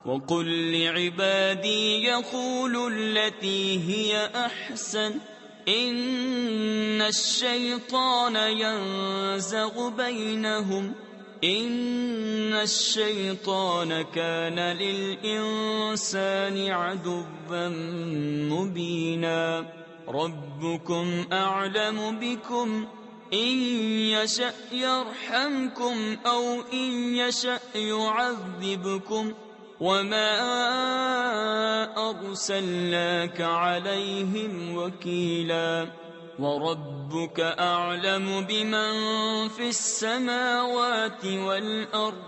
وَقُلْ لِعِبَادِي يَقُولُوا الَّتِي هِيَ أَحْسَنُ إِنَّ الشَّيْطَانَ يَنزَغُ بَيْنَهُمْ إِنَّ الشَّيْطَانَ كَانَ لِلْإِنسَانِ عَدُوًّا مُبِينًا رَبُّكُمْ أَعْلَمُ بِكُمْ إِن يَشَأْ يَرْحَمْكُمْ أَوْ إِن يَشَأْ يُعَذِّبْكُمْ وَمَا أَرْسَلْنَاكَ عَلَيْهِمْ وَكِيلًا وَرَبُّكَ أَعْلَمُ بِمَنْ فِي السَّمَاوَاتِ وَالْأَرْضِ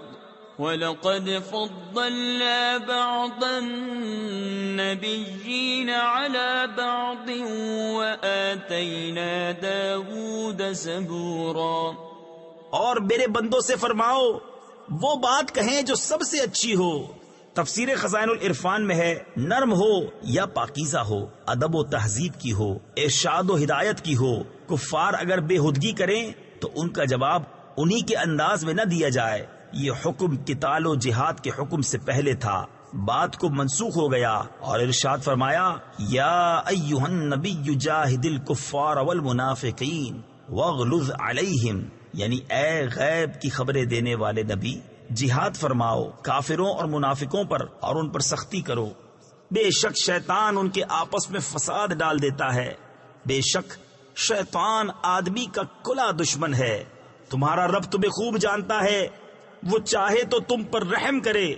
وَلَقَدْ فَضَّلْنَا بَعْضَ النَّبِيِّينَ عَلَى بَعْضٍ وَآتَيْنَا دَاوُودَ زَبُورًا۔ اور میرے بندوں سے فرماؤ وہ بات کہیں جو سب سے اچھی ہو۔ تفسیر خزائن العرفان میں ہے نرم ہو یا پاکیزہ ہو، ادب و تہذیب کی ہو، ارشاد و ہدایت کی ہو۔ کفار اگر بے ہدگی کریں تو ان کا جواب انہی کے انداز میں نہ دیا جائے۔ یہ حکم قتال و جہاد کے حکم سے پہلے تھا، بات کو منسوخ ہو گیا اور ارشاد فرمایا یا ایھا النبی جاہد الکفار والمنافقین واغلظ علیہم، یعنی اے غیب کی خبریں دینے والے نبی جہاد فرماؤ کافروں اور منافقوں پر اور ان پر سختی کرو۔ بے شک شیطان ان کے آپس میں فساد ڈال دیتا ہے، بے شک شیطان آدمی کا کھلا دشمن ہے۔ تمہارا رب تمہیں خوب جانتا ہے، وہ چاہے تو تم پر رحم کرے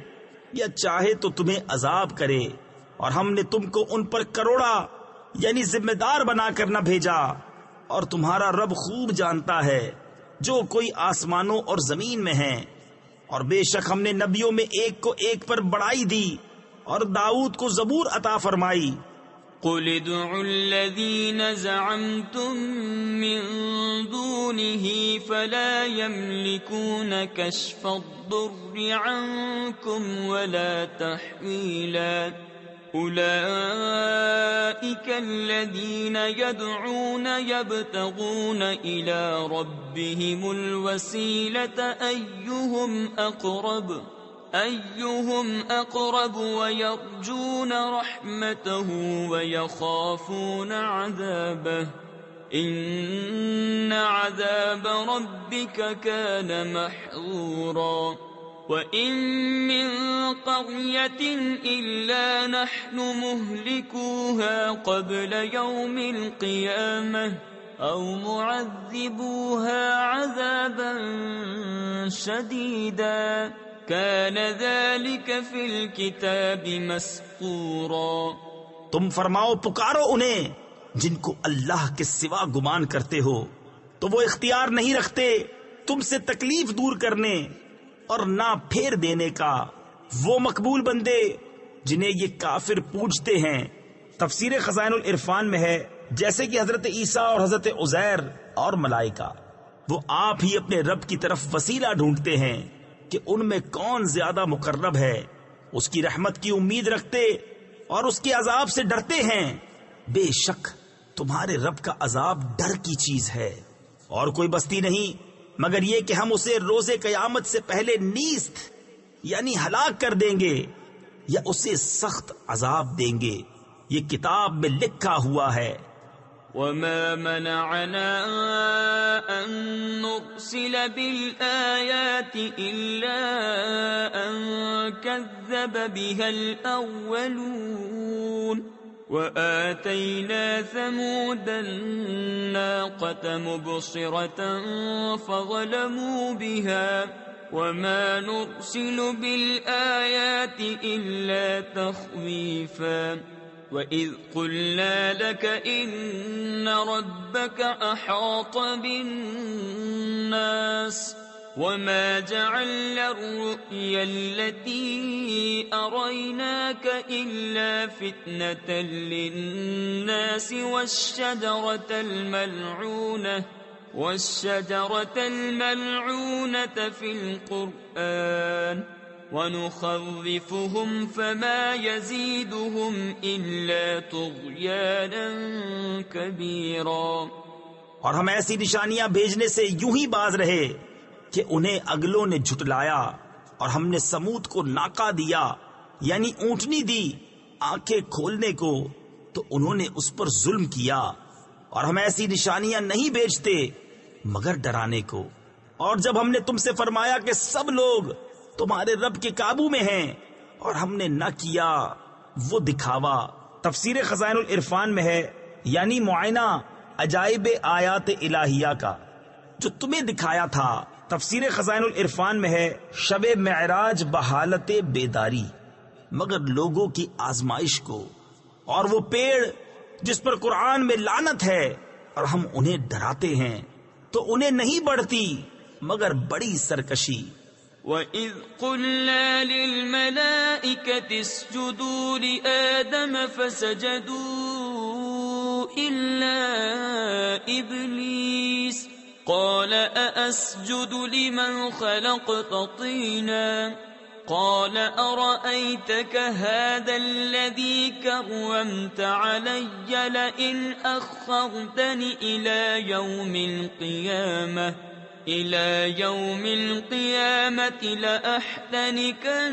یا چاہے تو تمہیں عذاب کرے، اور ہم نے تم کو ان پر کروڑا یعنی ذمہ دار بنا کر نہ بھیجا، اور تمہارا رب خوب جانتا ہے جو کوئی آسمانوں اور زمین میں ہیں۔ اور بے شک ہم نے نبیوں میں ایک کو ایک پر بڑائی دی اور داؤد کو زبور عطا فرمائی۔ قُلِ ادْعُوا الَّذِينَ زَعَمْتُم مِّن دُونِهِ فَلَا يَمْلِكُونَ كَشْفَ الضُّرِّ عَنكُمْ وَلَا تَحْوِيلًا أُولَئِكَ الَّذِينَ يَدْعُونَ يَبْتَغُونَ إِلَى رَبِّهِمُ الْوَسِيلَةَ أَيُّهُمْ أَقْرَبُ وَيَرْجُونَ رَحْمَتَهُ وَيَخَافُونَ عَذَابَهُ إِنَّ عَذَابَ رَبِّكَ كَانَ مَحْذُورًا وَإِن مِّن قَرْيَةٍ إِلَّا نَحْنُ مُهْلِكُوهَا قَبْلَ يَوْمِ الْقِيَامَةِ أَوْ مُعَذِّبُوهَا عَذَابًا شَدِيدًا كَانَ ذَلِكَ فِي الْكِتَابِ مَسْطُورًا۔ تم فرماؤ پکارو انہیں جن کو اللہ کے سوا گمان کرتے ہو، تو وہ اختیار نہیں رکھتے تم سے تکلیف دور کرنے اور نہ پھیر دینے کا، وہ مقبول بندے جنہیں یہ کافر پوجتے ہیں۔ تفسیر خزائن العرفان میں ہے جیسے کہ حضرت عیسیٰ اور حضرت عزیر اور ملائکہ وہ آپ ہی اپنے رب کی طرف وسیلہ ڈھونڈتے ہیں کہ ان میں کون زیادہ مقرب ہے، اس کی رحمت کی امید رکھتے اور اس کے عذاب سے ڈرتے ہیں۔ بے شک تمہارے رب کا عذاب ڈر کی چیز ہے، اور کوئی بستی نہیں مگر یہ کہ ہم اسے روز قیامت سے پہلے نیست یعنی ہلاک کر دیں گے یا اسے سخت عذاب دیں گے، یہ کتاب میں لکھا ہوا ہے۔ وَمَا مَنَعَنَا أَن نُّرْسِلَ بِالْآيَاتِ إِلَّا أَن كَذَّبَ بِهَا الْأَوَّلُونَ وَآتَيْنَا ثَمُودَ النَّاقَةَ مُبْصِرَةً فَظَلَمُوا بِهَا وَمَا نُرْسِلُ بِالْآيَاتِ إِلَّا تَخْوِيفًا وَإِذْ قُلْنَا لَكَ إِنَّ رَبَّكَ أَحَاطَ بِالنَّاسِ وَمَا جَعَلْنَا الرُّؤْيَا الَّتِي أَرَيْنَاكَ إِلَّا فِتْنَةً لِلنَّاسِ وَالشَّجَرَةَ الْمَلْعُونَةَ فِي الْقُرْآنِ وَنُخَوِّفُهُمْ فَمَا يَزِيدُهُمْ إِلَّا طُغْيَانًا كَبِيرًا۔ اور ہم ایسی نشانیاں بھیجنے سے یوں ہی باز رہے کہ انہیں اگلوں نے جھٹلایا، اور ہم نے سمود کو ناکا دیا یعنی اونٹنی دی آنکھیں کھولنے کو تو انہوں نے اس پر ظلم کیا، اور ہم ایسی نشانیاں نہیں بھیجتے مگر ڈرانے کو۔ اور جب ہم نے تم سے فرمایا کہ سب لوگ تمہارے رب کے قابو میں ہیں، اور ہم نے نہ کیا وہ دکھاوا۔ تفسیر خزائن العرفان میں ہے یعنی معائنہ عجائب آیات الہیہ کا جو تمہیں دکھایا تھا۔ تفسیر خزائن العرفان میں ہے شب معراج بحالت بیداری، مگر لوگوں کی آزمائش کو، اور وہ پیڑ جس پر قرآن میں لعنت ہے اور ہم انہیں ڈراتے ہیں تو انہیں نہیں بڑھتی مگر بڑی سرکشی۔ وَإِذْ قُلْنَا لِلْمَلَائِكَةِ اسْجُدُوا لِآدَمَ فَسَجَدُوا إِلَّا إِبْلِيسَ قَالَ أَأَسْجُدُ لِمَنْ خَلَقْتَ طِينًا قال أرأيتك هذا الذي كرمت علي لئن أخرتني إلى يوم القيامة لأحتنكن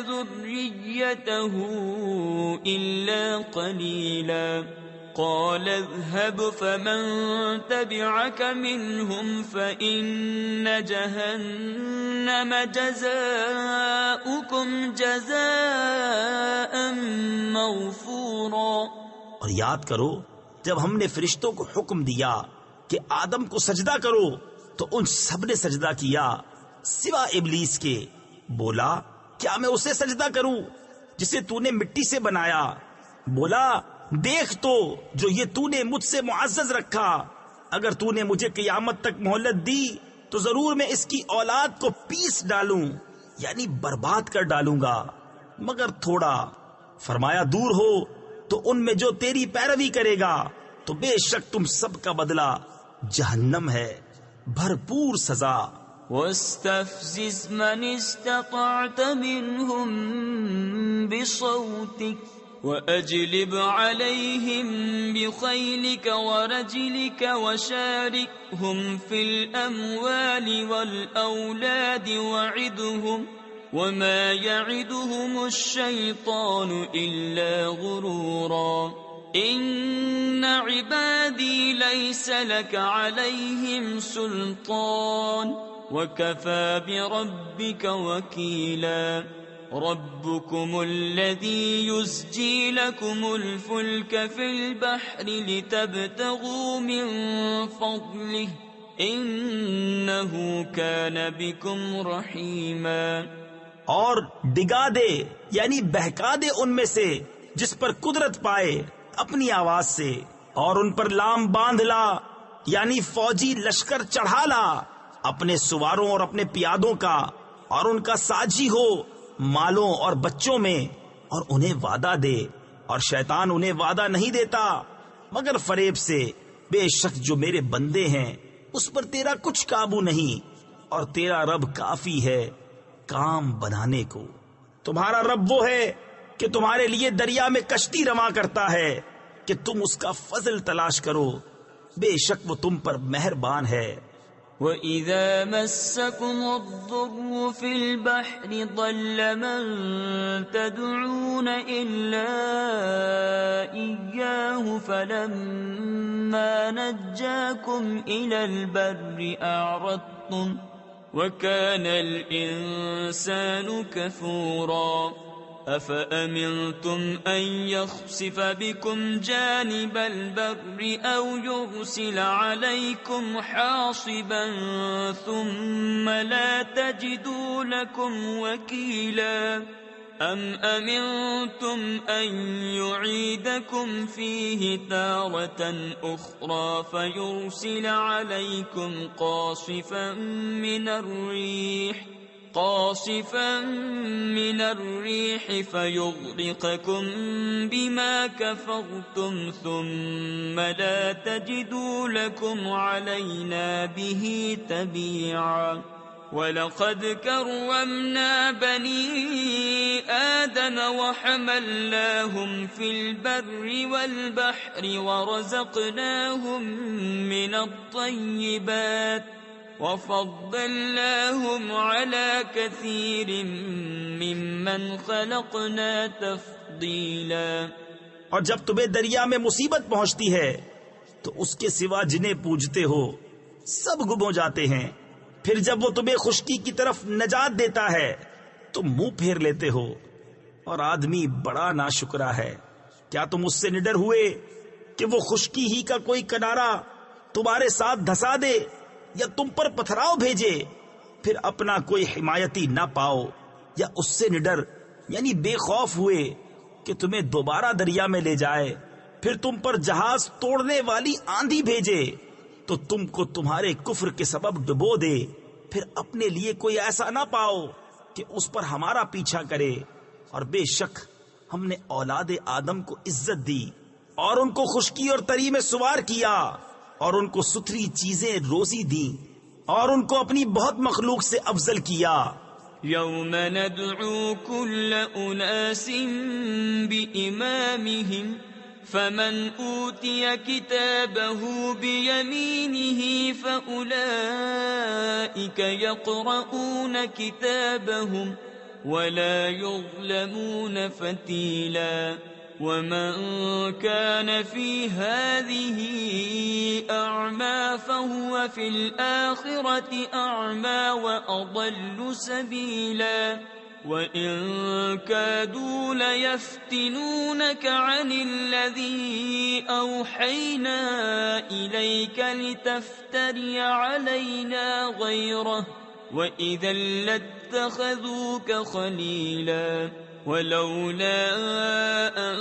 ذريته إلا قليلا قال اذهب فمن تبعك منهم فإن جهنم جزاؤكم جزاء موفورا۔ اور یاد کرو جب ہم نے فرشتوں کو حکم دیا کہ آدم کو سجدہ کرو تو ان سب نے سجدہ کیا سوا ابلیس کے۔ بولا کیا میں اسے سجدہ کروں جسے تو نے مٹی سے بنایا؟ بولا دیکھ تو جو یہ تو نے مجھ سے معزز رکھا، اگر تو نے مجھے قیامت تک مہلت دی تو ضرور میں اس کی اولاد کو پیس ڈالوں یعنی برباد کر ڈالوں گا مگر تھوڑا۔ فرمایا دور ہو تو ان میں جو تیری پیروی کرے گا تو بے شک تم سب کا بدلہ جہنم ہے، بھرپور سزا۔ واستفزز من استطعت منهم بصوتك وأجلب عليهم بخيلك ورجلك وشاركهم في الأموال والأولاد وعدهم وما يعدهم الشيطان إلا غرورا إن عبادي ليس لك عليهم سلطان وكفى بربك وكيلا ربكم الذي يزجي لكم الفلك في البحر لتبتغوا من فضله إنه كان بكم رحيما۔ اور ڈگا دے یعنی بہکا دے ان میں سے جس پر قدرت پائے اپنی آواز سے، اور ان پر لام باندھ لا یعنی فوجی لشکر چڑھا لا اپنے سواروں اور اپنے پیادوں کا، اور ان کا ساجی ہو مالوں اور بچوں میں، اور انہیں وعدہ دے، اور شیطان انہیں وعدہ نہیں دیتا مگر فریب سے۔ بے شک جو میرے بندے ہیں اس پر تیرا کچھ قابو نہیں، اور تیرا رب کافی ہے کام بنانے کو۔ تمہارا رب وہ ہے کہ تمہارے لیے دریا میں کشتی رواں کرتا ہے کہ تم اس کا فضل تلاش کرو، بے شک وہ تم پر مہربان ہے۔ وَإِذَا مَسَّكُمُ الضُّرُّ فِي الْبَحْرِ ضَلَّ مَن تَدْعُونَ إِلَّا إِيَّاهُ فَلَمَّا نَجَّاكُمْ إِلَى الْبَرِّ أَعْرَضْتُمْ وَكَانَ الْإِنسَانُ كَفُورًا أَفَأَمِنْتُمْ أَنْ يَخْسِفَ بِكُمْ جَانِبَ الْبَرِّ أَوْ يُرْسِلَ عَلَيْكُمْ حَاصِبًا ثُمَّ لَا تَجِدُوا لَكُمْ وَكِيلًا أَمْ أَمِنْتُمْ أَنْ يُعِيدَكُمْ فِيهِ تَارَةً أُخْرَى فَيُرْسِلَ عَلَيْكُمْ قَاصِفًا من الريح فيغرقكم بما كفرتم ثم لا تجدوا لكم علينا به تبيعا وَلَقَدْ كَرَّمْنَا بَنِي آدَمَ وَحَمَلْنَاهُمْ فِي الْبَرِّ وَالْبَحْرِ وَرَزَقْنَاهُمْ مِنَ الطَّيِّبَاتِ وفضلناهم على كثير ممن خلقنا تفضیلا۔ اور جب تمہیں دریا میں مصیبت پہنچتی ہے تو اس کے سوا جنہیں پوجتے ہو سب گم ہو جاتے ہیں، پھر جب وہ تمہیں خشکی کی طرف نجات دیتا ہے تم منہ پھیر لیتے ہو، اور آدمی بڑا ناشکرا ہے۔ کیا تم اس سے نڈر ہوئے کہ وہ خشکی ہی کا کوئی کنارہ تمہارے ساتھ دھسا دے یا تم پر پتھراؤ بھیجے، پھر اپنا کوئی حمایتی نہ پاؤ؟ یا اس سے نڈر یعنی بے خوف ہوئے کہ تمہیں دوبارہ دریا میں لے جائے، پھر تم پر جہاز توڑنے والی آندھی بھیجے تو تم کو تمہارے کفر کے سبب ڈبو دے، پھر اپنے لیے کوئی ایسا نہ پاؤ کہ اس پر ہمارا پیچھا کرے؟ اور بے شک ہم نے اولاد آدم کو عزت دی اور ان کو خشکی اور تری میں سوار کیا اور ان کو ستھری چیزیں روزی دی اور ان کو اپنی بہت مخلوق سے افضل کیا۔ یوم ندعو کل اناس بإمامہم فمن اوتی کتابه بیمینہ فأولئک یقرؤون کتابهم ولا يظلمون فتیلا۔ ومن كان في هذه أعمى فهو في الآخرة أعمى وأضل سبيلا۔ وإن كادوا ليفتنونك عن الذي أوحينا إليك لتفتري علينا غيره وإذا لاتخذوك خليلا۔ ولولا أن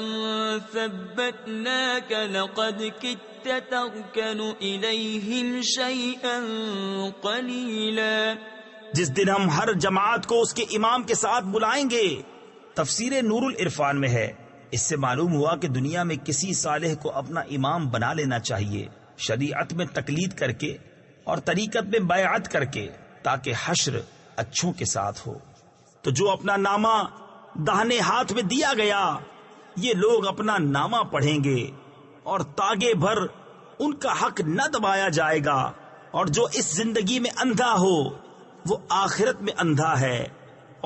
ثبتناك لقد كدت تركن إليهم شيئا قليلا۔ جس دن ہم ہر جماعت کو اس کے امام کے ساتھ بلائیں گے۔ تفسیر نور العرفان میں ہے، اس سے معلوم ہوا کہ دنیا میں کسی صالح کو اپنا امام بنا لینا چاہیے، شریعت میں تقلید کر کے اور طریقت میں بیعت کر کے، تاکہ حشر اچھوں کے ساتھ ہو۔ تو جو اپنا نامہ داہنے ہاتھ میں دیا گیا، یہ لوگ اپنا نامہ پڑھیں گے اور تاگے بھر ان کا حق نہ دبایا جائے گا، اور جو اس زندگی میں اندھا ہو وہ آخرت میں اندھا ہے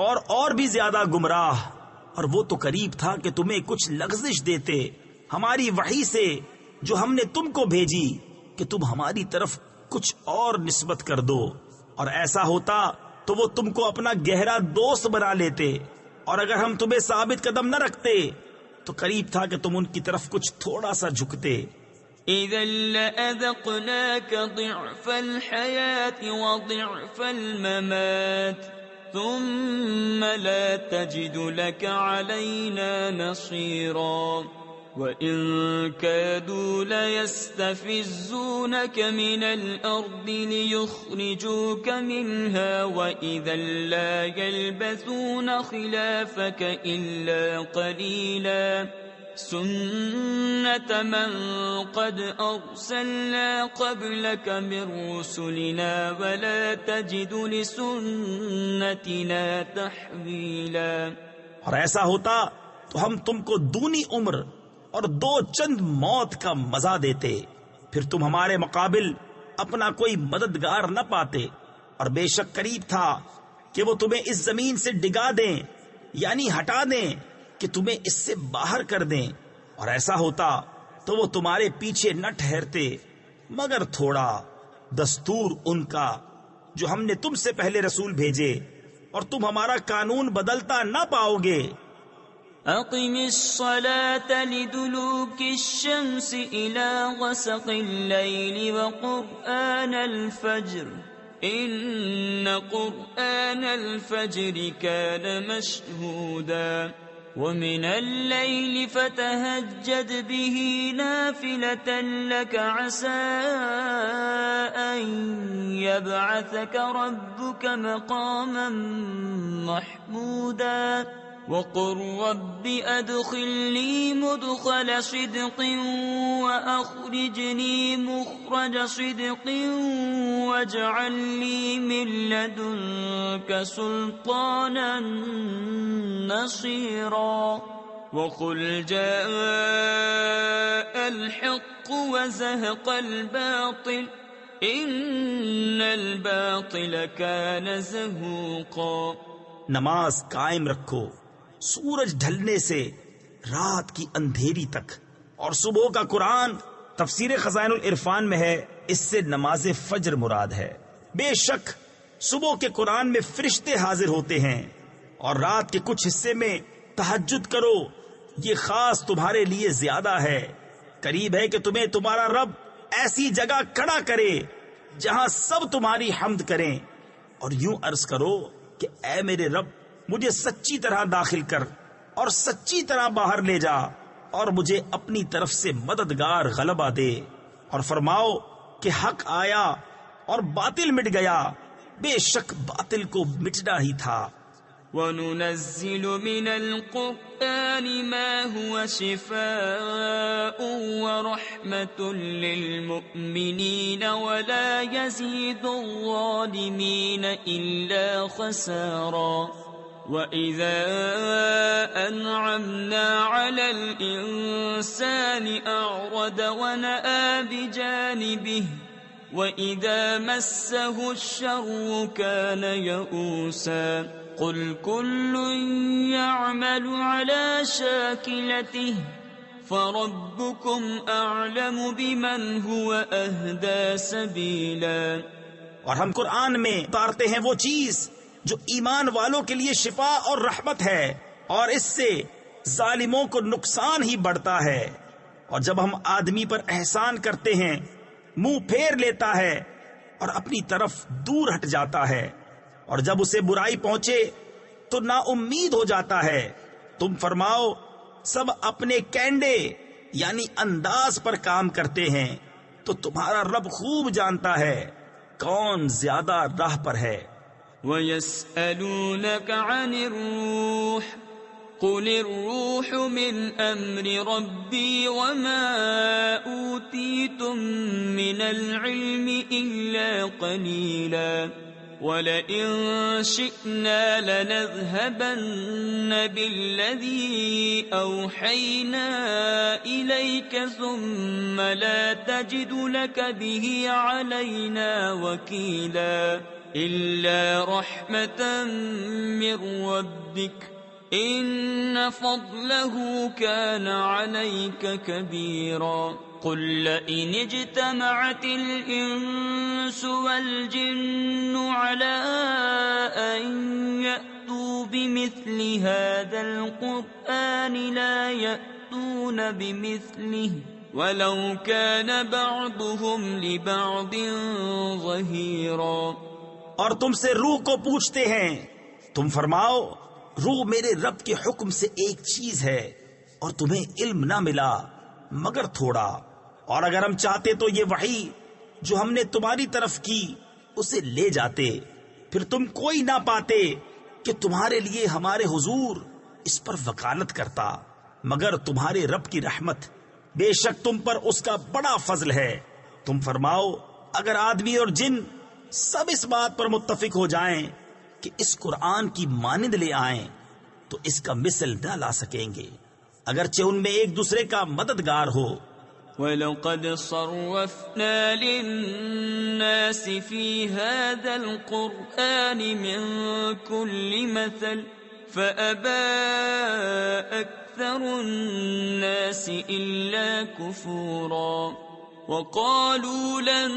اور بھی زیادہ گمراہ۔ اور وہ تو قریب تھا کہ تمہیں کچھ لغزش دیتے ہماری وحی سے جو ہم نے تم کو بھیجی، کہ تم ہماری طرف کچھ اور نسبت کر دو، اور ایسا ہوتا تو وہ تم کو اپنا گہرا دوست بنا لیتے، اور اگر ہم تمہیں ثابت قدم نہ رکھتے تو قریب تھا کہ تم ان کی طرف کچھ تھوڑا سا جھکتے۔ إِذًا لَأَذَقْنَاكَ ضِعْفَ الْحَيَاةِ وَضِعْفَ الْمَمَاتِ ثُمَّ لَا تَجِدُ لَكَ عَلَيْنَا نَصِيرًا۔ وَإِن كَادُوا لَيَسْتَفِزُّونَكَ مِنَ الْأَرْضِ لِيُخْرِجُوكَ مِنْهَا وَإِذًا لَا يَلْبَثُونَ خِلَافَكَ إِلَّا قَلِيلًا۔ سُنَّةَ مَن قَدْ أَرْسَلْنَا قَبْلَكَ مِن رُّسُلِنَا وَلَا تَجِدُ لِسُنَّتِنَا تَحْوِيلًا۔ اور ایسا ہوتا تو ہم تم کو دونی عمر اور دو چند موت کا مزہ دیتے، پھر تم ہمارے مقابل اپنا کوئی مددگار نہ پاتے۔ اور بے شک قریب تھا کہ وہ تمہیں اس زمین سے ڈگا دیں، یعنی ہٹا دیں کہ تمہیں اس سے باہر کر دیں، اور ایسا ہوتا تو وہ تمہارے پیچھے نہ ٹھہرتے مگر تھوڑا، دستور ان کا جو ہم نے تم سے پہلے رسول بھیجے، اور تم ہمارا قانون بدلتا نہ پاؤ گے۔ أقم الصلاة لدلوك الشمس إلى غسق الليل وقرآن الفجر إن قرآن الفجر كان مشهودا ومن الليل فتهجد به نافلة لك عسى أن يبعثك ربك مقاما محمودا وقل رب أدخلني مدخل صدق وأخرجني مخرج صدق واجعل لي من لدنك سلطانا نصيرا وقل جاء الحق وزهق الباطل إن الباطل كان زهوقا. نماز قائم رکھو سورج ڈھلنے سے رات کی اندھیری تک. اور صبح کا قرآن تفسیر خزائن العرفان میں ہے، اس سے نماز فجر مراد ہے. بے شک صبح کے قرآن میں فرشتے حاضر ہوتے ہیں، اور رات کے کچھ حصے میں تہجد کرو، یہ خاص تمہارے لیے زیادہ ہے. قریب ہے کہ تمہیں تمہارا رب ایسی جگہ کھڑا کرے جہاں سب تمہاری حمد کریں، اور یوں عرض کرو کہ اے میرے رب مجھے سچی طرح داخل کر اور سچی طرح باہر لے جا، اور مجھے اپنی طرف سے مددگار غلبہ دے. اور فرماؤ کہ حق آیا اور باطل مٹ گیا، بے شک باطل کو مٹنا ہی تھا. وَنُنَزِّلُ مِنَ الْقُرْآنِ مَا هُوَ شِفَاءٌ وَرَحْمَةٌ لِّلْمُؤْمِنِينَ وَلَا يَزِيدُ الظَّالِمِينَ إِلَّا خَسَارًا. وَإِذَا أَنْعَمْنَا عَلَى الْإِنسَانِ أَعْرَضَ وَنَأَىٰ بِجَانِبِهِ وَإِذَا مَسَّهُ الشَّرُّ كَانَ يَئُوسًا. قُلْ كُلٌّ يَعْمَلُ عَلَى شَاكِلَتِهِ فَرَبُّكُمْ أَعْلَمُ بِمَنْ هُوَ أَهْدَىٰ سَبِيلًا. اور ہم قرآن میں اتارتے ہیں وہ چیز جو ایمان والوں کے لیے شفا اور رحمت ہے، اور اس سے ظالموں کو نقصان ہی بڑھتا ہے. اور جب ہم آدمی پر احسان کرتے ہیں منہ پھیر لیتا ہے اور اپنی طرف دور ہٹ جاتا ہے، اور جب اسے برائی پہنچے تو نا امید ہو جاتا ہے. تم فرماؤ سب اپنے کینڈے یعنی انداز پر کام کرتے ہیں، تو تمہارا رب خوب جانتا ہے کون زیادہ راہ پر ہے. وَيَسْأَلُونَكَ عَنِ الرُّوحِ قُلِ الرُّوحُ مِنْ أَمْرِ رَبِّي وَمَا أُوتِيتُم مِّنَ الْعِلْمِ إِلَّا قَلِيلًا. وَلَئِن شِئْنَا لَنَذْهَبَنَّ بِالَّذِي أَوْحَيْنَا إِلَيْكَ ثُمَّ لَا تَجِدُ لَكَ بِهِ عَلَيْنَا وَكِيلًا. إِلَّا رَحْمَةً مِّن رَّبِّكَ إِنَّ فَضْلَهُ كَانَ عَلَيْكَ كَبِيرًا. قُل لَّئِنِ اجْتَمَعَتِ الْإِنسُ وَالْجِنُّ عَلَىٰ أَن يَأْتُوا بِمِثْلِ هَٰذَا الْقُرْآنِ لَا يَأْتُونَ بِمِثْلِهِ وَلَوْ كَانَ بَعْضُهُمْ لِبَعْضٍ ظَهِيرًا. اور تم سے روح کو پوچھتے ہیں، تم فرماؤ روح میرے رب کے حکم سے ایک چیز ہے، اور تمہیں علم نہ ملا مگر تھوڑا. اور اگر ہم چاہتے تو یہ وحی جو ہم نے تمہاری طرف کی اسے لے جاتے، پھر تم کوئی نہ پاتے کہ تمہارے لیے ہمارے حضور اس پر وکالت کرتا مگر تمہارے رب کی رحمت، بے شک تم پر اس کا بڑا فضل ہے. تم فرماؤ اگر آدمی اور جن سب اس بات پر متفق ہو جائیں کہ اس قرآن کی مانند لے آئیں تو اس کا مثل نہ لا سکیں گے، اگرچہ ان میں ایک دوسرے کا مددگار ہو. وَلَقَدْ صَرَّفْنَا لِلنَّاسِ فِي هَذَا الْقُرْآنِ مِنْ كُلِّ مَثَلٍ فَأَبَىٰ أَكْثَرُ النَّاسِ إِلَّا كُفُورًا. وَقَالُوا لَن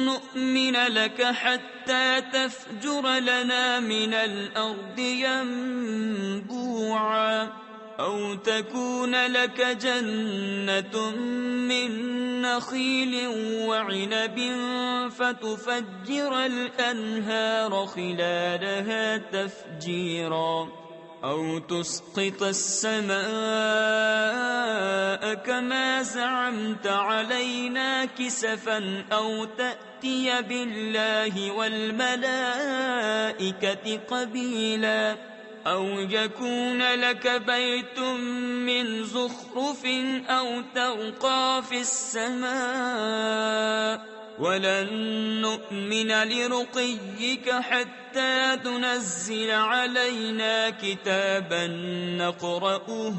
نُّؤْمِنَ لَكَ حَتَّىٰ تَفْجُرَ لَنَا مِنَ الْأَرْضِ يَنبُوعًا أَوْ تَكُونَ لَكَ جَنَّةٌ مِّن نَّخِيلٍ وَعِنَبٍ فَتُفَجِّرَ الْأَنْهَارَ خِلَالَهَا تَفْجِيرًا أَوْ تُسْقِطَ السَّمَاءَ كَمَا زَعَمْتَ عَلَيْنَا كِسَفًا أَوْ تَأْتِيَ بِاللَّهِ وَالْمَلَائِكَةِ قَبِيلًا أَوْ يَكُونَ لَكَ بَيْتٌ مِّن زُخْرُفٍ أَوْ تَرْقَىٰ فِي السَّمَاءِ وَلَن نُّؤْمِنَ لِرُقِيِّكَ حَتَّىٰ تُنَزِّلَ عَلَيْنَا كِتَابًا نَّقْرَؤُهُ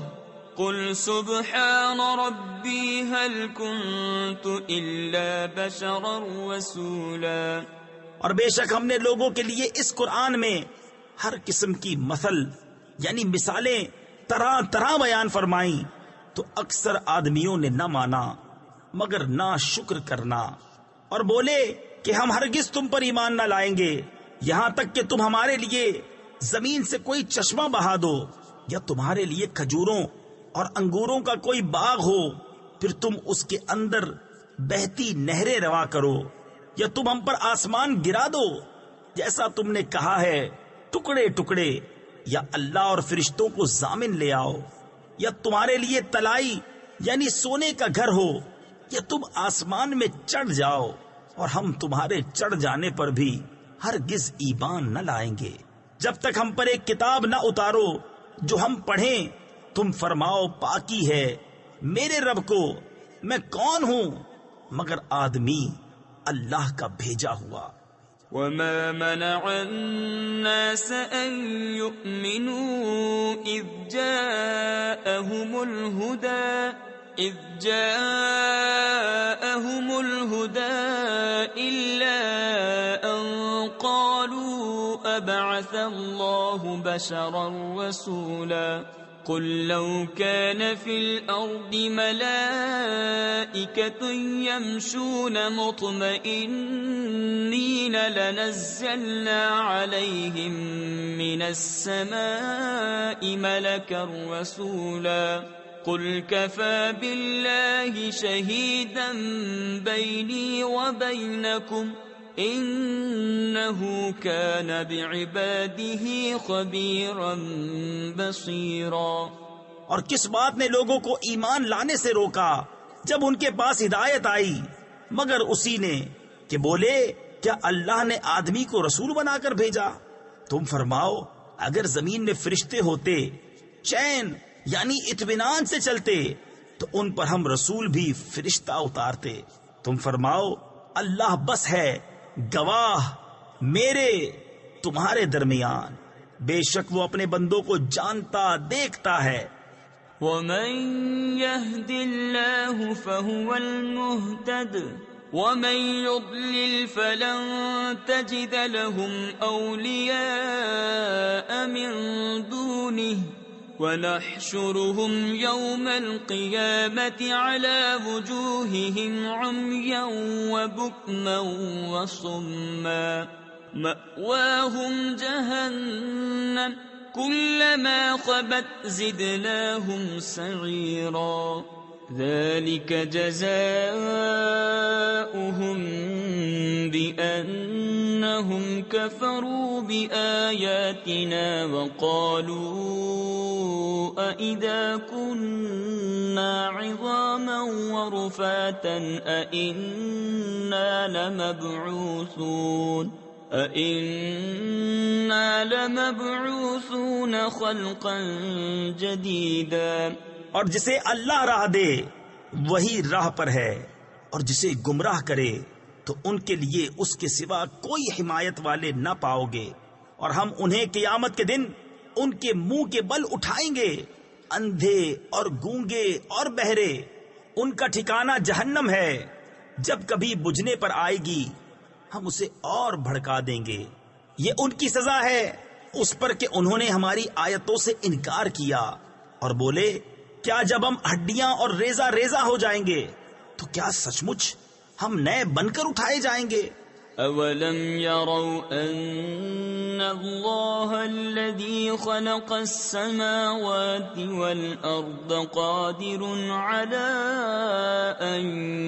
قل سبحان ربي هل كنت إلا بشرا رسولا۔ اور بے شک ہم نے لوگوں کے لیے اس قرآن میں ہر قسم کی مثل یعنی مثالیں طرح طرح بیان فرمائیں، تو اکثر آدمیوں نے نہ مانا مگر نہ شکر کرنا، اور بولے کہ ہم ہرگز تم پر ایمان نہ لائیں گے یہاں تک کہ تم ہمارے لیے زمین سے کوئی چشمہ بہا دو، یا تمہارے لیے کھجوروں اور انگوروں کا کوئی باغ ہو، پھر تم اس کے اندر بہتی نہریں روا کرو، یا تم ہم پر آسمان گرا دو جیسا تم نے کہا ہے ٹکڑے ٹکڑے، یا اللہ اور فرشتوں کو ضامن لے آؤ، یا تمہارے لیے تلائی یعنی سونے کا گھر ہو، یا تم آسمان میں چڑھ جاؤ اور ہم تمہارے چڑھ جانے پر بھی ہرگز ایمان نہ لائیں گے جب تک ہم پر ایک کتاب نہ اتارو جو ہم پڑھیں۔ تم فرماؤ پاکی ہے میرے رب کو، میں کون ہوں مگر آدمی اللہ کا بھیجا ہوا۔ وما منع الناس أن يؤمنوا إذ جاءهم الهدى إلا أن قالوا أبعث الله بشرا رسولا قل لو كان في الأرض ملائكة يمشون مطمئنين لنزلنا عليهم من السماء ملكا رسولا قل كفى بالله شهيدا بيني وبينكم إنه كان بعباده خبيرا بصيرا۔ اور کس بات نے لوگوں کو ایمان لانے سے روکا جب ان کے پاس ہدایت آئی مگر اسی نے کہ بولے کیا اللہ نے آدمی کو رسول بنا کر بھیجا؟ تم فرماؤ اگر زمین میں فرشتے ہوتے چین یعنی اطمینان سے چلتے تو ان پر ہم رسول بھی فرشتہ اتارتے۔ تم فرماؤ اللہ بس ہے گواہ میرے تمہارے درمیان، بے شک وہ اپنے بندوں کو جانتا دیکھتا ہے۔ ومن يهد الله فهو المهتد ومن يضلل فلن تجد لهم أولياء من دونه ونحشرهم يوم القيامة على وجوههم عميا وبكما وصما مأواهم جهنم كلما خبت زدناهم سعيرا ذلك جزاؤهم بأنهم كفروا بآياتنا وقالوا أئذا كنا عظاما ورفاتا أئنا لمبعوثون خلقا جديدا۔ اور جسے اللہ راہ دے وہی راہ پر ہے، اور جسے گمراہ کرے تو ان کے لیے اس کے سوا کوئی حمایت والے نہ پاؤ گے، اور ہم انہیں قیامت کے دن ان کے منہ کے بل اٹھائیں گے، اندھے اور گونگے اور بہرے، ان کا ٹھکانہ جہنم ہے، جب کبھی بجھنے پر آئے گی ہم اسے اور بھڑکا دیں گے۔ یہ ان کی سزا ہے اس پر کہ انہوں نے ہماری آیتوں سے انکار کیا اور بولے کیا جب ہم ہڈیاں اور ریزہ ریزہ ہو جائیں گے تو کیا سچ مچ ہم نئے بن کر اٹھائے جائیں گے؟ اولم يروا ان اللہ الذي خلق السماوات والارض قادر على ان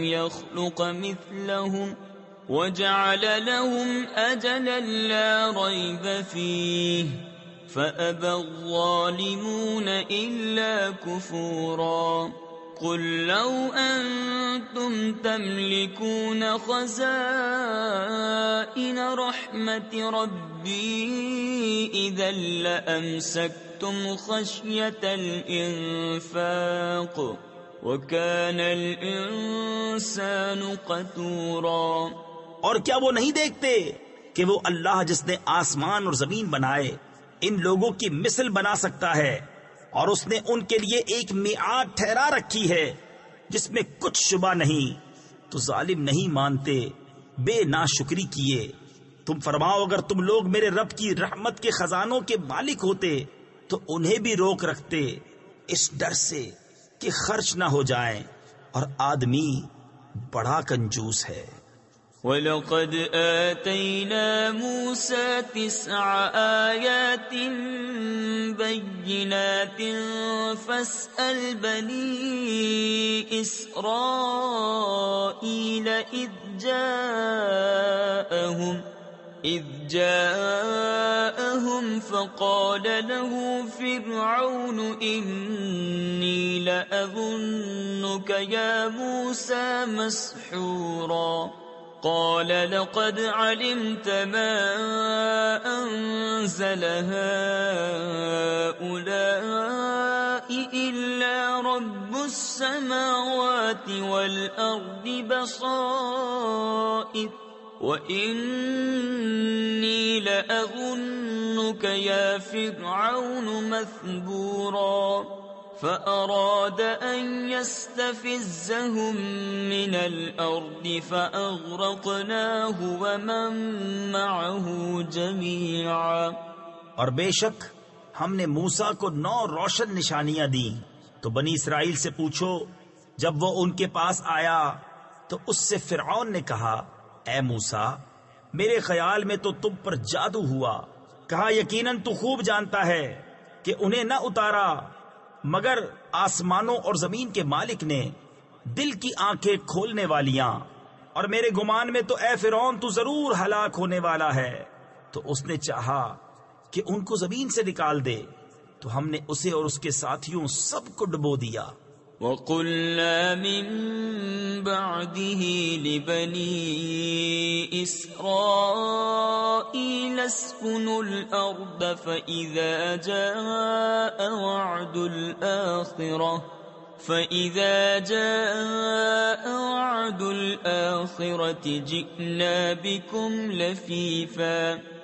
يخلق مثلهم وجعل لهم اجلا لا ريب فيه فأبى الظالمون إلا كفورا قل لو أنتم تملكون خزائن رحمة ربي إذا لأمسكتم خشية الإنفاق وكان الإنسان قتورا۔ اور کیا وہ نہیں دیکھتے کہ وہ اللہ جس نے آسمان اور زمین بنائے ان لوگوں کی مثل بنا سکتا ہے، اور اس نے ان کے لیے ایک میعاد ٹھہرا رکھی ہے جس میں کچھ شبہ نہیں، تو ظالم نہیں مانتے، بے ناشکری کیے۔ تم فرماؤ اگر تم لوگ میرے رب کی رحمت کے خزانوں کے مالک ہوتے تو انہیں بھی روک رکھتے، اس ڈر سے کہ خرچ نہ ہو جائیں، اور آدمی بڑا کنجوس ہے۔ وَلَقَدْ آتَيْنَا مُوسَى 9 آيَاتٍ بَيِّنَاتٍ فَاسْأَلْ بَنِي إِسْرَائِيلَ إِذْ جاءهم فقال له فرعون إني لأظنك يا موسى مسحورا قال لقد علمت ما أنزل هؤلاء إلا رب السماوات والأرض بصائر وَإِنِّي لَأَظُنُّكَ يَا فِرْعَوْنُ مَثْبُورًا فَأَرَادَ أَن يَسْتَفِزَّهُم مِّنَ الْأَرْضِ فَأَغْرَقْنَاهُ وَمَن مَّعَهُ جَمِيعًا۔ اور بے شک ہم نے موسیٰ کو 9 روشن نشانیاں دیں، تو بنی اسرائیل سے پوچھو۔ جب وہ ان کے پاس آیا تو اس سے فرعون نے کہا، اے موسیٰ، میرے خیال میں تو تم پر جادو ہوا۔ کہا یقیناً تو خوب جانتا ہے کہ انہیں نہ اتارا مگر آسمانوں اور زمین کے مالک نے، دل کی آنکھیں کھولنے والیاں، اور میرے گمان میں تو اے فرعون تو ضرور ہلاک ہونے والا ہے۔ تو اس نے چاہا کہ ان کو زمین سے نکال دے، تو ہم نے اسے اور اس کے ساتھیوں سب کو ڈبو دیا۔ وَقُلْنَا مِن بَعْدِهِ لِبَنِي إِسْرَائِيلَ اسْكُنُوا الْأَرْضَ فَإِذَا جَاءَ وَعْدُ الْآخِرَةِ جِئْنَا بِكُمْ لَفِيفًا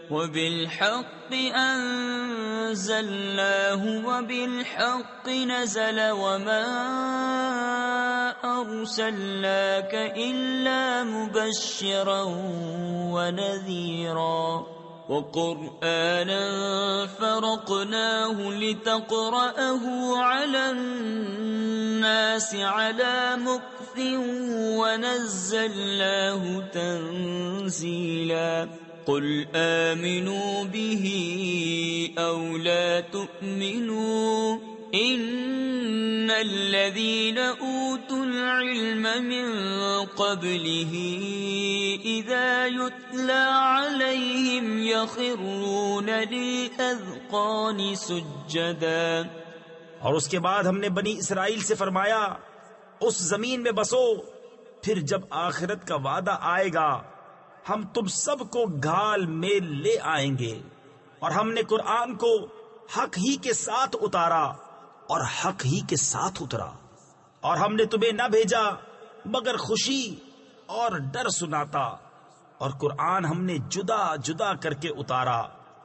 وَبِالْحَقِّ أَنزَلْنَاهُ وَبِالْحَقِّ نَزَلَ وَمَا أَرْسَلْنَاكَ إِلَّا مُبَشِّرًا وَنَذِيرًا وَقُرْآنًا فَرَقْنَاهُ لِتَقْرَأَهُ عَلَى النَّاسِ عَلَى مُكْثٍ وَنَزَّلْنَاهُ تَنزِيلًا قُلْ آمِنُوا بِهِ أَوْ لَا تُؤْمِنُوا إِنَّ الَّذِينَ أُوتُوا الْعِلْمَ مِنْ قَبْلِهِ إِذَا يُتْلَى عَلَيْهِمْ يَخِرُّونَ لِلْأَذْقَانِ سُجَّدًا۔ اور اس کے بعد ہم نے بنی اسرائیل سے فرمایا، اس زمین میں بسو، پھر جب آخرت کا وعدہ آئے گا ہم تم سب کو گھال میں لے آئیں گے۔ اور ہم نے قرآن کو حق ہی کے ساتھ اتارا اور حق ہی کے ساتھ اترا، اور ہم نے تمہیں نہ بھیجا مگر خوشی اور ڈر سناتا، اور قرآن ہم نے جدا جدا کر کے اتارا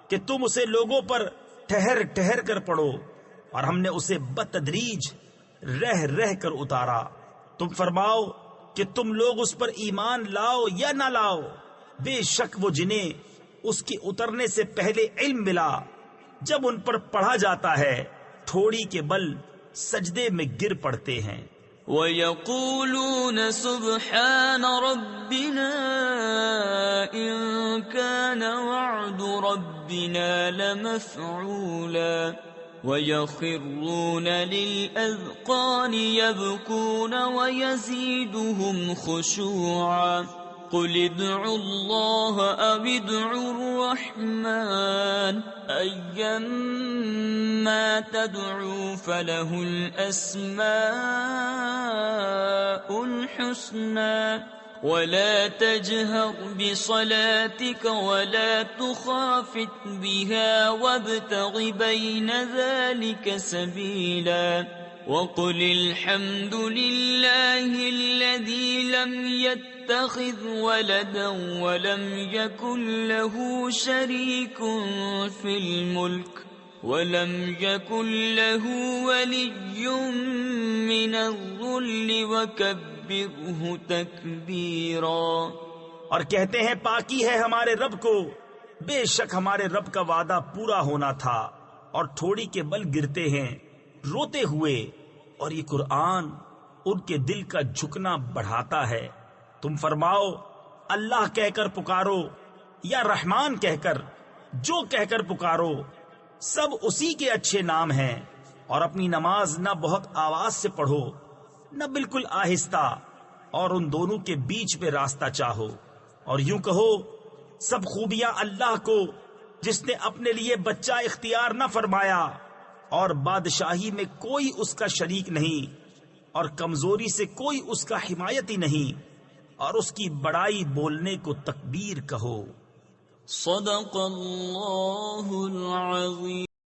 کہ تم اسے لوگوں پر ٹھہر ٹھہر کر پڑھو، اور ہم نے اسے بتدریج رہ رہ کر اتارا۔ تم فرماؤ کہ تم لوگ اس پر ایمان لاؤ یا نہ لاؤ، بے شک وہ جنہیں اس کے اترنے سے پہلے علم ملا، جب ان پر پڑھا جاتا ہے ٹھوڑی کے بل سجدے میں گر پڑتے ہیں۔ وَيَقُولُونَ سُبْحَانَ رَبِّنَا إِن كَانَ وَعْدُ رَبِّنَا لَمَفْعُولًا وَيَخِرُّونَ لِلْأَذْقَانِ يَبْكُونَ وَيَزِيدُهُمْ خُشُوعًا قُلِ ادْعُوا اللَّهَ أَوِ ادْعُوا الرَّحْمَنَ أَيًّمَّا تَدْعُوا فَلَهُ الْأَسْمَاءُ الْحُسْنَى وَلَا تَجْهَرْ بِصَلَاتِكَ وَلَا تُخَافِتْ بِهَا وَابْتَغِ بَيْنَ ذَلِكَ سَبِيلًا وَقُلِ الْحَمْدُ لِلَّهِ الَّذِي لَمْ يَتَّخِذْ وَلَدًا وَلَمْ يَكُنْ لَهُ شَرِيكٌ فِي الْمُلْكِ وَلَمْ يَكُنْ لَهُ وَلِيٌّ مِّنَ الذُّلِّ وَكَبِّرْهُ تَكْبِيرًا۔ اور کہتے ہیں پاکی ہے ہمارے رب کو، بے شک ہمارے رب کا وعدہ پورا ہونا تھا، اور تھوڑی کے بل گرتے ہیں روتے ہوئے، اور یہ قرآن ان کے دل کا جھکنا بڑھاتا ہے۔ تم فرماؤ اللہ کہہ کر پکارو یا رحمان کہہ کر، جو کہہ کر پکارو سب اسی کے اچھے نام ہیں، اور اپنی نماز نہ بہت آواز سے پڑھو نہ بالکل آہستہ، اور ان دونوں کے بیچ پہ راستہ چاہو، اور یوں کہو سب خوبیاں اللہ کو جس نے اپنے لیے بچہ اختیار نہ فرمایا، اور بادشاہی میں کوئی اس کا شریک نہیں، اور کمزوری سے کوئی اس کا حمایتی نہیں، اور اس کی بڑائی بولنے کو تکبیر کہو۔ صدق اللہ العظیم۔